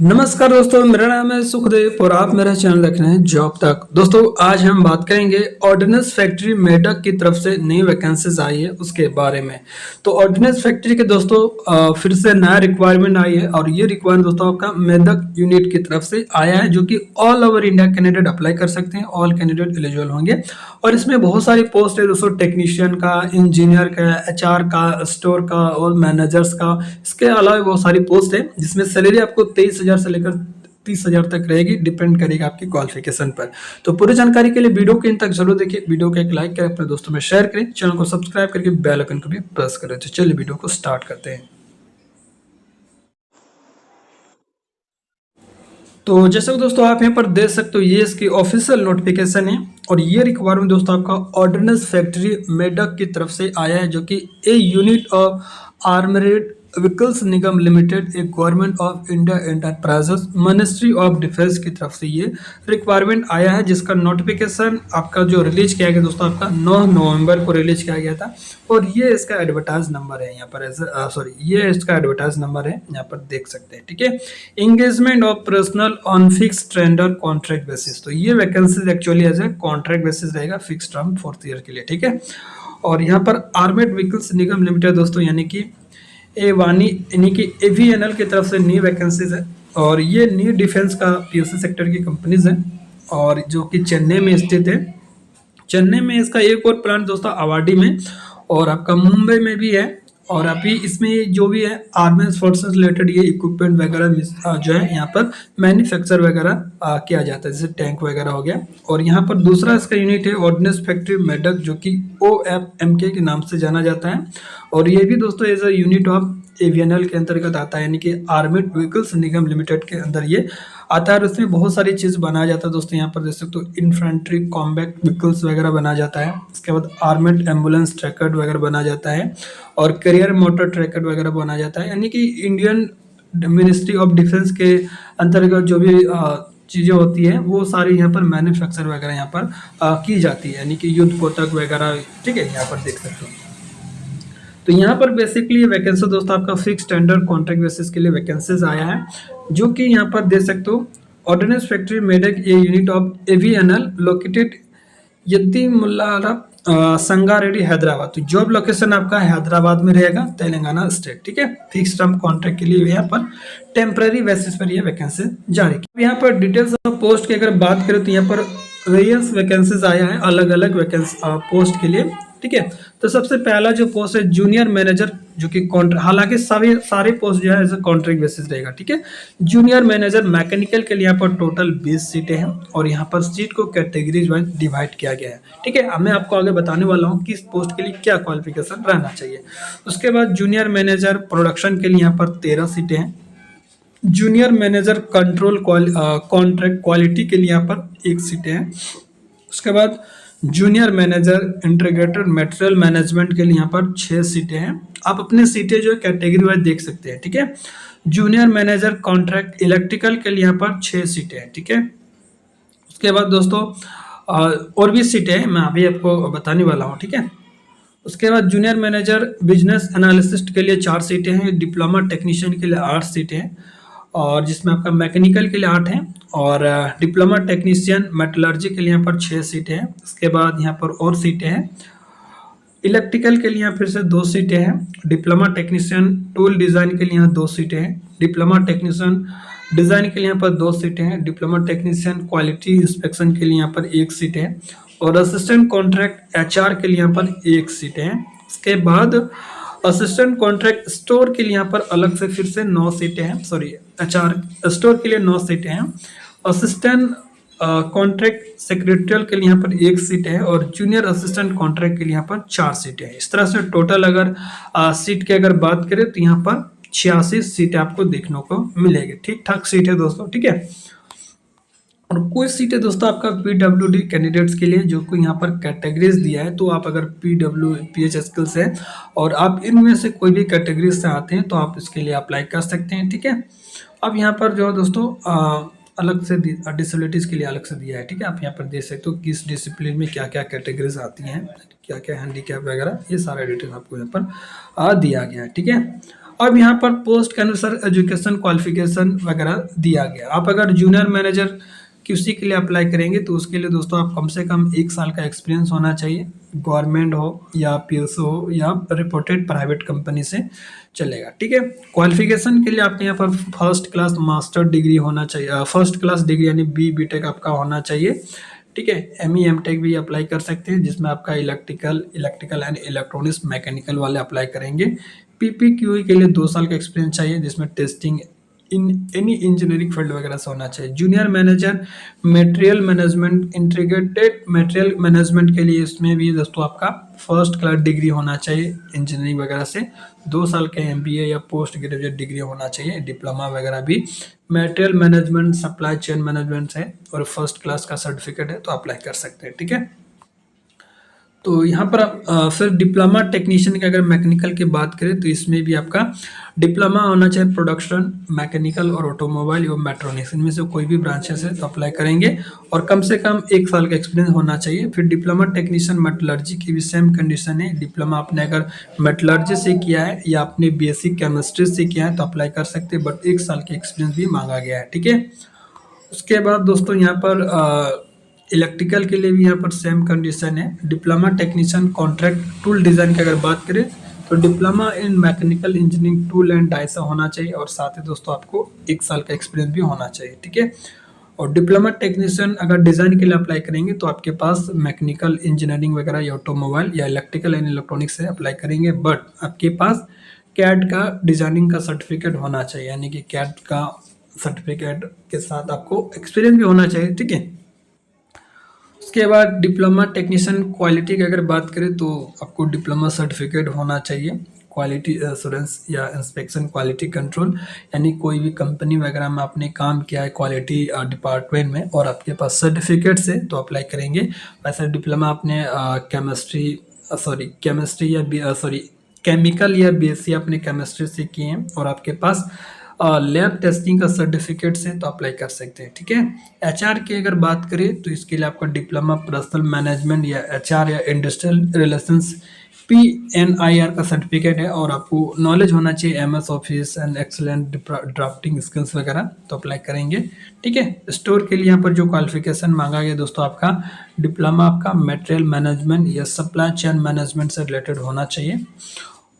नमस्कार दोस्तों, मेरा नाम है सुखदेव और आप मेरा चैनल देख रहे हैं जॉब तक। दोस्तों आज हम बात करेंगे ऑर्डिनेंस फैक्ट्री मेडक की तरफ से नई वैकेंसीज आई है उसके बारे में। तो ऑर्डिनेंस फैक्ट्री के दोस्तों फिर से नया रिक्वायरमेंट आई है और ये रिक्वायरमेंट दोस्तों आपका मेडक यूनिट की तरफ से आया है, जो कि all over India candidate apply कर सकते हैं। ऑल कैंडिडेट एलिजिबल होंगे और इसमें बहुत सारी पोस्ट है दोस्तों, टेक्नीशियन का, इंजीनियर का, एचआर का, स्टोर का और मैनेजर्स का। इसके अलावा बहुत सारी पोस्ट है जिसमें सैलरी आपको 23,000 से लेकर 30,000 तक रहेगी, डिपेंड करेगा आपकी क्वालिफिकेशन पर। तो पूरी जानकारी के लिए वीडियो के अंत तक जरूर देखिए, वीडियो को एक लाइक करें, अपने दोस्तों में शेयर करें, चैनल को सब्सक्राइब करके बेल आइकन को भी प्रेस करें। तो चलिए वीडियो को स्टार्ट करते हैं। तो जैसे कि दोस्तों आप यहाँ पर देख सकते हो, ये इसकी ऑफिशियल नोटिफिकेशन है और ये रिक्वायरमेंट दोस्तों आपका ऑर्डिनेंस फैक्ट्री मेडक की तरफ से आया है, जो कि a unit of armoured vehicles Nigam limited, एक government of India enterprises ministry of defence की तरफ से ये रिक्वायरमेंट आया है, जिसका नोटिफिकेशन आपका जो रिलीज किया गया दोस्तों आपका 9 नवंबर को रिलीज किया गया था। और ये इसका एडवर्टाइज नंबर है यहाँ पर, ये इसका एडवर्टाइज नंबर है, यहाँ पर देख सकते हैं। ठीक है, engagement of personal on fix tender contract basis. तो ये vacancies actually as a contract basis रहेगा, फिक्स टर्म 4th ईयर के लिए। ठीक है, और यहाँ पर आर्मेड व्हीकल्स निगम लिमिटेड दोस्तों यानी कि वानी यानी कि एवीएनएल की तरफ से नई वैकेंसीज है और ये न्यू डिफेंस का पीएससी सेक्टर की कंपनीज है और जो कि चेन्नई में स्थित है। चेन्नई में इसका एक और प्लांट दोस्तों अवाडी में और आपका मुंबई में भी है। और अभी इसमें जो भी है आर्मी फोर्सेस रिलेटेड ये इक्विपमेंट वगैरह जो है यहाँ पर मैन्युफैक्चर वगैरह किया जाता है, जैसे टैंक वगैरह हो गया। और यहाँ पर दूसरा इसका यूनिट है ऑर्डिनेंस फैक्ट्री मेडक, जो कि OFMK के नाम से जाना जाता है और ये भी दोस्तों as a unit of AVNL के अंतर्गत आता है, यानी कि आर्मेड व्हीकल्स निगम लिमिटेड के अंदर ये आता है। और उसमें बहुत सारी चीज़ बनाया जाता है दोस्तों, यहाँ पर देख सकते हो इन्फेंट्री कॉम्बैक्ट व्हीकल्स वगैरह बना जाता है। उसके बाद आर्मेड एम्बुलेंस ट्रैकर वगैरह बना जाता है और करियर मोटर ट्रैकर वगैरह बना जाता है, यानी कि इंडियन मिनिस्ट्री ऑफ डिफेंस के अंतर्गत जो भी चीज़ें होती है वो सारी यहाँ पर मैन्युफैक्चर वगैरह यहाँ पर की जाती है, यानी कि युद्ध पोतक वगैरह। ठीक है, यहाँ पर देख सकते हो। तो यहाँ पर बेसिकली वैकेंसी दोस्तों आपका फिक्स टेंडर कॉन्ट्रैक्ट बेसिस के लिए वैकेंसीज आया है, जो कि यहाँ पर देख सकते हो ordnance factory Medak a unit of AVNL located Yeddumailaram Sangareddy Hyderabad. तो जॉब लोकेशन आपका हैदराबाद में रहेगा, तेलंगाना स्टेट। ठीक है, फिक्स टर्म कॉन्ट्रैक्ट के लिए यहाँ पर टेम्पररी बेसिस पर यह वैकेंसी जारी की। यहाँ पर डिटेल्स ऑफ पोस्ट की अगर बात करें तो यहाँ पर वेरियस वैकेंसीज आया है अलग अलग वैकेंसी पोस्ट के लिए। ठीक है, तो सबसे पहला जो पोस्ट है जूनियर मैनेजर, जो कि हालांकि सारे पोस्ट जो है एज कॉन्ट्रैक्ट बेसिस रहेगा। ठीक है, जूनियर मैनेजर मैकेनिकल के लिए यहाँ पर टोटल 20 सीटें हैं और यहाँ पर सीट को कैटेगरीज वाइज डिवाइड किया गया है। ठीक है, मैं आपको आगे बताने वाला हूँ कि इस पोस्ट के लिए क्या क्वालिफिकेशन रहना चाहिए। उसके बाद जूनियर मैनेजर प्रोडक्शन के लिए यहाँ पर 13 सीटें हैं। Junior manager control contract quality के लिए यहाँ पर 1 सीटें हैं। उसके बाद junior manager integrated material management के लिए यहाँ पर 6 सीटें हैं। आप अपने सीटें जो है कैटेगरी वाइज देख सकते हैं। ठीक है, जूनियर मैनेजर कॉन्ट्रैक्ट इलेक्ट्रिकल के लिए यहाँ पर 6 सीटें हैं। ठीक है, उसके बाद दोस्तों और भी सीटें हैं, मैं अभी आपको बताने वाला हूँ। ठीक है, उसके बाद जूनियर मैनेजर बिजनेस एनालिसिस्ट के लिए 4 सीटें हैं। डिप्लोमा टेक्नीशियन के लिए 8 सीटें हैं और जिसमें आपका मैकेनिकल के लिए 8 हैं और डिप्लोमा टेक्नीशियन मेटलर्जी के लिए यहाँ पर 6 सीटें हैं। उसके बाद यहाँ पर और सीटें हैं। इलेक्ट्रिकल के लिए यहाँ फिर से 2 सीटें हैं। डिप्लोमा टेक्नीशियन टूल डिज़ाइन के लिए यहाँ 2 सीटें हैं। डिप्लोमा टेक्नीशियन डिज़ाइन के लिए यहाँ पर 2 सीटें हैं। डिप्लोमा टेक्नीशियन क्वालिटी इंस्पेक्शन के लिए यहाँ पर 1 सीट है और असिस्टेंट कॉन्ट्रैक्ट HR के लिए यहाँ पर 1 सीट है। उसके बाद असिस्टेंट कॉन्ट्रैक्ट स्टोर के लिए यहाँ पर अलग से फिर से 9 सीटें हैं। HR स्टोर के लिए 9 सीटें हैं। असिस्टेंट कॉन्ट्रैक्ट सेक्रेटरियल के लिए यहाँ पर 1 सीट है और जूनियर असिस्टेंट कॉन्ट्रैक्ट के लिए यहाँ पर 4 सीटें हैं। इस तरह से टोटल अगर सीट की अगर बात करें तो यहाँ पर 86 सीटें आपको देखने को मिलेगी। ठीक ठाक सीट है दोस्तों। ठीक है, और कोई सीटें दोस्तों आपका PWD कैंडिडेट्स के लिए, जो को यहाँ पर कैटेगरीज दिया है। तो आप अगर PH स्किल्स है और आप इनमें से कोई भी कैटेगरीज से आते हैं तो आप इसके लिए अप्लाई कर सकते हैं। ठीक है, अब यहाँ पर जो है दोस्तों अलग से डिसेबिलिटीज़ के लिए अलग से दिया है। ठीक है, आप यहाँ पर देख सकते हो किस डिसिप्लिन में क्या क्या कैटेगरीज आती हैं, क्या क्या हैंडीकैप वगैरह, ये सारा डिटेल आपको यहाँ पर दिया गया है। ठीक है, अब यहाँ पर पोस्ट के अनुसार एजुकेशन क्वालिफिकेशन वगैरह दिया गया। आप अगर जूनियर मैनेजर किसी के लिए अप्लाई करेंगे तो उसके लिए दोस्तों आप कम से कम 1 साल का एक्सपीरियंस होना चाहिए, गवर्नमेंट हो या पीएसओ हो या रिपोर्टेड प्राइवेट कंपनी से चलेगा, ठीक है। क्वालिफिकेशन के लिए आपके यहाँ पर फर्स्ट क्लास मास्टर डिग्री होना चाहिए, फर्स्ट क्लास डिग्री यानी बीटेक आपका होना चाहिए, ठीक है। एमई एमटेक भी अप्लाई कर सकते हैं, जिसमें आपका इलेक्ट्रिकल एंड इलेक्ट्रॉनिक्स मैकेनिकल वाले अप्लाई करेंगे। पीपीक्यूई के लिए 2 साल का एक्सपीरियंस चाहिए, जिसमें testing in any engineering field वगैरह से होना चाहिए। Junior manager material management, integrated material management के लिए इसमें भी दोस्तों आपका फर्स्ट क्लास डिग्री होना चाहिए इंजीनियरिंग वगैरह से, 2 साल का एमबीए या पोस्ट ग्रेजुएट डिग्री होना चाहिए, डिप्लोमा वगैरह भी। Material management supply chain management है और फर्स्ट क्लास का सर्टिफिकेट है तो अप्लाई कर सकते हैं, ठीक है। तो यहाँ पर फिर डिप्लोमा टेक्नीशियन की अगर मैकेनिकल की बात करें तो इसमें भी आपका डिप्लोमा होना चाहिए प्रोडक्शन मैकेनिकल और ऑटोमोबाइल एवं मेट्रॉनिक्स, इनमें से कोई भी ब्रांचेस है तो अप्लाई करेंगे और कम से कम 1 साल का एक्सपीरियंस होना चाहिए। फिर डिप्लोमा टेक्नीशियन मेटलर्जी की भी सेम कंडीशन है, डिप्लोमा आपने अगर मेटलर्जी से किया है या आपने बेसिक केमिस्ट्री से किया है तो अप्लाई कर सकते हैं, बट 1 साल की एक्सपीरियंस भी मांगा गया है, ठीक है। उसके बाद दोस्तों यहाँ पर इलेक्ट्रिकल के लिए भी यहाँ पर सेम कंडीशन है। Diploma technician contract tool design की अगर बात करें तो diploma in mechanical engineering tool and डाइसा होना चाहिए और साथ ही दोस्तों आपको 1 साल का एक्सपीरियंस भी होना चाहिए, ठीक है। और डिप्लोमा टेक्नीशियन अगर डिज़ाइन के लिए अप्लाई करेंगे तो आपके पास मैकेनिकल इंजीनियरिंग वगैरह या ऑटोमोबाइल या इलेक्ट्रिकल एंड इलेक्ट्रॉनिक्स से अप्लाई करेंगे, बट आपके पास कैड का डिज़ाइनिंग का सर्टिफिकेट होना चाहिए, यानी कि कैड का सर्टिफिकेट के साथ आपको एक्सपीरियंस भी होना चाहिए, ठीक है। उसके बाद डिप्लोमा टेक्नीशियन क्वालिटी की अगर बात करें तो आपको डिप्लोमा सर्टिफिकेट होना चाहिए, क्वालिटी एश्योरेंस या इंस्पेक्शन क्वालिटी कंट्रोल, यानी कोई भी कंपनी वगैरह में आपने काम किया है क्वालिटी डिपार्टमेंट में और आपके पास सर्टिफिकेट से तो अप्लाई करेंगे। वैसे डिप्लोमा आपने केमिकल या बीएससी आपने केमिस्ट्री से किए हैं और आपके पास लैब टेस्टिंग का सर्टिफिकेट से तो अप्लाई कर सकते हैं, ठीक है। एचआर की अगर बात करें तो इसके लिए आपका डिप्लोमा पर्सनल मैनेजमेंट या एचआर या इंडस्ट्रियल रिलेशंस पीएनआईआर का सर्टिफिकेट है और आपको नॉलेज होना चाहिए MS office and excellent drafting skills वगैरह तो अप्लाई करेंगे, ठीक है। स्टोर के लिए यहाँ पर जो क्वालिफिकेशन मांगा गया दोस्तों आपका डिप्लोमा आपका मटेरियल मैनेजमेंट या सप्लाई चेन मैनेजमेंट से रिलेटेड होना चाहिए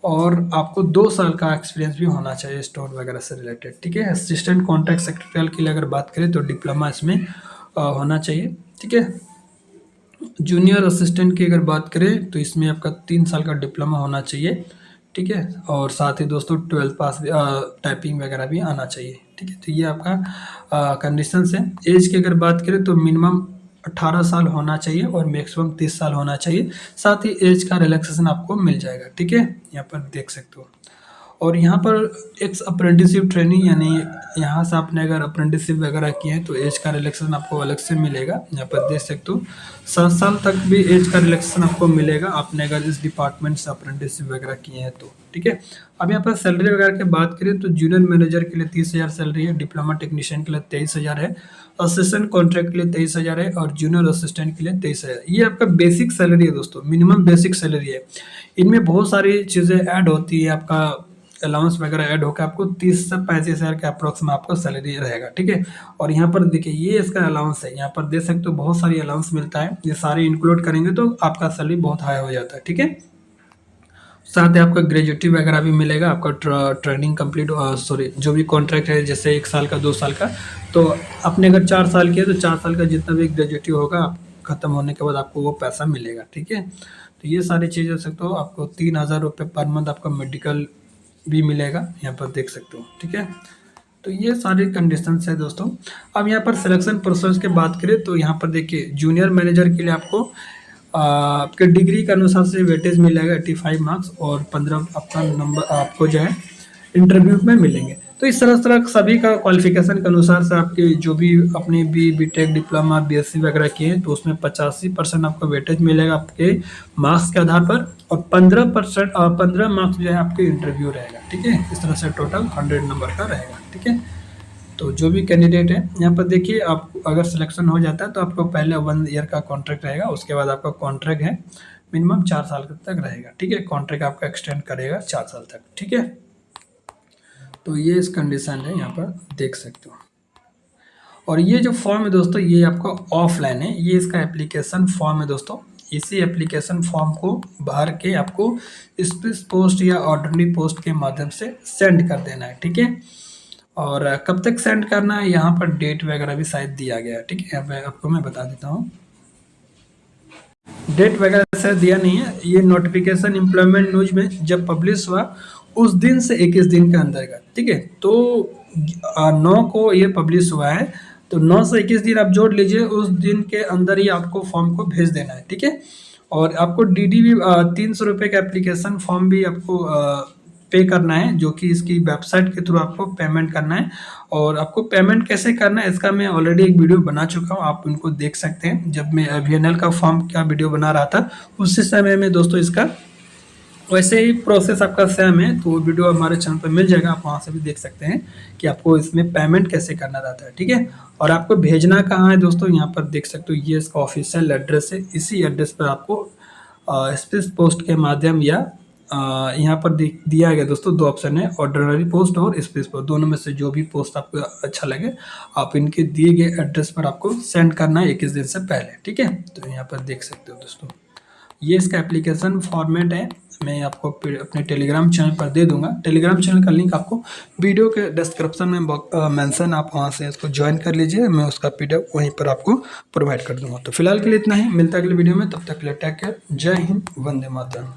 और आपको 2 साल का एक्सपीरियंस भी होना चाहिए स्टोर वगैरह से रिलेटेड, ठीक है। असिस्टेंट कॉन्ट्रैक्ट सेक्रेटरियल के लिए अगर बात करें तो डिप्लोमा इसमें होना चाहिए, ठीक है। जूनियर असिस्टेंट की अगर बात करें तो इसमें आपका 3 साल का डिप्लोमा होना चाहिए, ठीक है। और साथ ही दोस्तों 12th पास टाइपिंग वगैरह भी आना चाहिए, ठीक है। तो ये आपका कंडीशंस है। एज की अगर बात करें तो मिनिमम 18 साल होना चाहिए और मैक्सिमम 30 साल होना चाहिए, साथ ही एज का रिलैक्सेशन आपको मिल जाएगा, ठीक है। यहाँ पर देख सकते हो। और यहाँ पर एक अप्रेंटिसशिप ट्रेनिंग, यानी यहाँ से आपने अगर अप्रेंटिसशिप वगैरह किए हैं तो एज का रिलैक्सेशन आपको अलग से मिलेगा। यहाँ पर देख सकते हो 7 साल तक भी एज का रिलैक्सेशन आपको मिलेगा आपने अगर इस डिपार्टमेंट से अप्रेंटिसशिप वगैरह किए हैं तो, ठीक है। अब यहाँ पर सैलरी वगैरह की बात करें तो जूनियर मैनेजर के लिए 30,000 सैलरी है, डिप्लोमा टेक्नीशियन के लिए 23,000 है, असिस्टेंट कॉन्ट्रैक्ट के लिए 23,000 है और जूनियर असिस्टेंट के लिए 23,000। ये आपका बेसिक सैलरी है दोस्तों, मिनिमम बेसिक सैलरी है। इनमें बहुत सारी चीज़ें ऐड होती है, आपका अलाउंस वगैरह ऐड होकर आपको 30 से 35,000 के अप्रोक्स में आपको सैलरी रहेगा, ठीक है। और यहाँ पर देखिए ये इसका अलाउंस है, यहाँ पर देख सकते हो बहुत सारी अलाउंस मिलता है, ये सारे इंक्लूड करेंगे तो आपका सैलरी बहुत हाई हो जाता है, ठीक है। साथ ही आपका ग्रेजुएटिव वगैरह भी मिलेगा, आपका ट्रेनिंग कंप्लीट जो भी कॉन्ट्रैक्ट है जैसे 1 साल का 2 साल का, तो आपने अगर 4 साल किया तो 4 साल का जितना भी ग्रेजुएटिव होगा खत्म होने के बाद आपको वो पैसा मिलेगा, ठीक है। तो ये सारी चीज़ हो सकते हो। आपको 3,000 रुपये पर मंथ आपका मेडिकल भी मिलेगा, यहाँ पर देख सकते हो, ठीक है। तो ये सारी कंडीशंस है दोस्तों। अब यहाँ पर सिलेक्शन प्रोसेस की बात करें तो यहाँ पर देखिए जूनियर मैनेजर के लिए आपको आपके डिग्री के अनुसार से वेटेज मिलेगा 85 मार्क्स और 15 आपका नंबर आपको जो है इंटरव्यू में मिलेंगे। तो इस तरह सभी का क्वालिफिकेशन के अनुसार से आपके जो भी अपने बीटेक डिप्लोमा बीएससी वगैरह किए हैं तो उसमें 85% आपको वेटेज मिलेगा आपके मार्क्स के आधार पर और 15 मार्क्स जो है आपके इंटरव्यू रहेगा, ठीक है। इस तरह से टोटल 100 नंबर का रहेगा, ठीक है। तो जो भी कैंडिडेट है यहाँ पर देखिए, आप अगर सिलेक्शन हो जाता है तो आपको पहले 1 ईयर का कॉन्ट्रैक्ट रहेगा, उसके बाद आपका कॉन्ट्रैक्ट है मिनिमम 4 साल तक रहेगा, ठीक है। कॉन्ट्रैक्ट आपका एक्सटेंड करेगा 4 साल तक, ठीक है। तो ये इस कंडीशन है, यहाँ पर देख सकते हो। और ये जो फॉर्म है दोस्तों, ये आपका ऑफलाइन है, ये इसका एप्लीकेशन फॉर्म है दोस्तों। इसी एप्लीकेशन फॉर्म को भर के आपको स्पीड पोस्ट या ऑर्डिनरी पोस्ट के माध्यम से सेंड कर देना है, ठीक है। और कब तक सेंड करना है, यहाँ पर डेट वगैरह भी शायद दिया गया है, ठीक है। अब आपको मैं बता देता हूँ, डेट वगैरह से दिया नहीं है। ये नोटिफिकेशन एम्प्लॉयमेंट न्यूज में जब पब्लिश हुआ उस दिन से 21 दिन के अंदर का, ठीक है। तो 9 को ये पब्लिश हुआ है, तो 9 से 21 दिन आप जोड़ लीजिए, उस दिन के अंदर ही आपको फॉर्म को भेज देना है, ठीक है। और आपको डीडी भी 300 रुपये का एप्लीकेशन फॉर्म भी आपको पे करना है, जो कि इसकी वेबसाइट के थ्रू आपको पेमेंट करना है। और आपको पेमेंट कैसे करना है इसका मैं ऑलरेडी एक वीडियो बना चुका हूँ, आप उनको देख सकते हैं। जब मैं VNL का फॉर्म का वीडियो बना रहा था उसी समय में दोस्तों इसका वैसे ही प्रोसेस आपका सेम है, तो वो वीडियो हमारे चैनल पर मिल जाएगा, आप वहाँ से भी देख सकते हैं कि आपको इसमें पेमेंट कैसे करना रहता है, ठीक है। और आपको भेजना कहाँ है दोस्तों, यहाँ पर देख सकते हो, ये इसका ऑफिशियल एड्रेस है। इसी एड्रेस पर आपको स्पीड पोस्ट के माध्यम या यहाँ पर दिया गया दोस्तों, 2 ऑप्शन है, ऑर्डिनरी पोस्ट और स्पीड पोस्ट। दोनों में से जो भी पोस्ट आपको अच्छा लगे आप इनके दिए गए एड्रेस पर आपको सेंड करना है 21 दिन से पहले, ठीक है। तो यहाँ पर देख सकते हो दोस्तों, ये इसका एप्लीकेशन फॉर्मेट है। मैं आपको अपने टेलीग्राम चैनल पर दे दूंगा। टेलीग्राम चैनल का लिंक आपको वीडियो के डिस्क्रिप्शन में मेंशन, आप वहां से इसको ज्वाइन कर लीजिए, मैं उसका PDF वहीं पर आपको प्रोवाइड कर दूंगा। तो फिलहाल के लिए इतना ही, मिलता है अगले वीडियो में, तब तक के लिए टेक केयर, जय हिंद, वंदे मातरम।